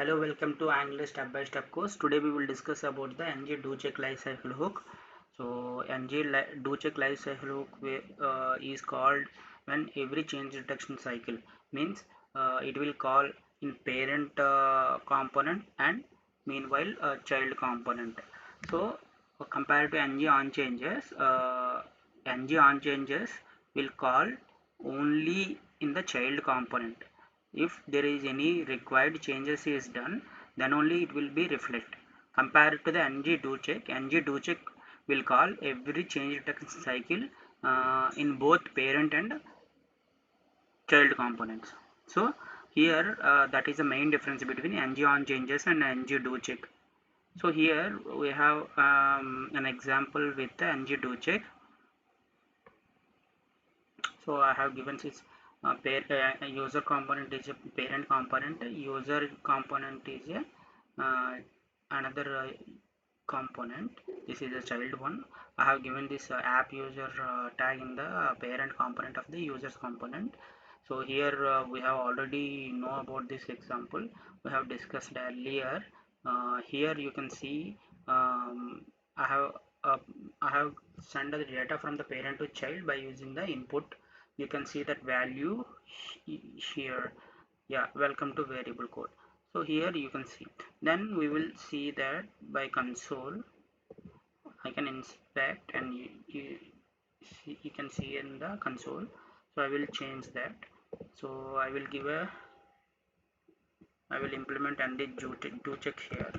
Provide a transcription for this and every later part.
Hello, welcome to Angular step by step course. Today we will discuss about the NgDocheck lifecycle hook. So NgDocheck lifecycle hook is called when every change detection cycle means it will call in parent component and meanwhile a child component. So compared to NgOnChanges, NgOnChanges will call only in the child component. If there is any required changes is done, then only it will be reflect. Compared to the NgDocheck will call every change detection cycle in both parent and child components. So here that is the main difference between NgOnChanges and NgDocheck. So here we have an example with the NgDocheck. So I have given this user component is a parent component, user component is a another component. This is a child one. I have given this app user tag in the parent component of the users component. So here we have already know about this example we have discussed earlier. Here you can see I have uh, I have sent the data from the parent to child by using the input. You can see that value here. Yeah, welcome to variable code. So here you can see, then we will see that by console I can inspect and you can see in the console. So I will change that. So I will implement and do check here.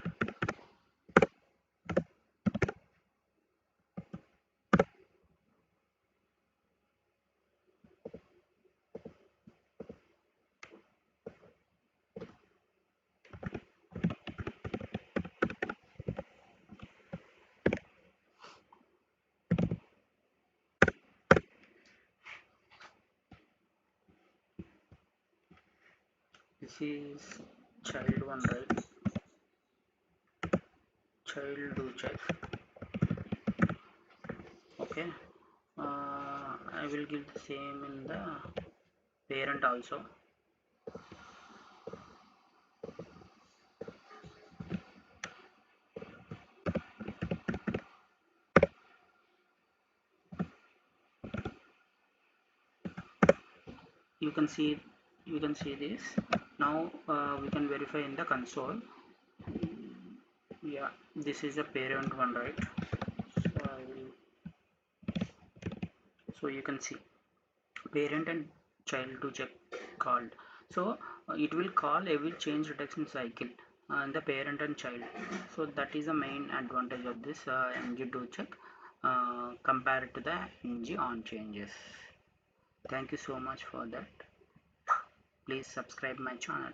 This is child one, right? Child do check. Okay. I will give the same in the parent also. You can see this. Now we can verify in the console. Yeah, this is the parent one, right? So you can see parent and child to check called. So it will call every change detection cycle in the parent and child. So that is the main advantage of this NgDocheck compared to the NgOnChanges. Thank you so much for that. Please subscribe my channel.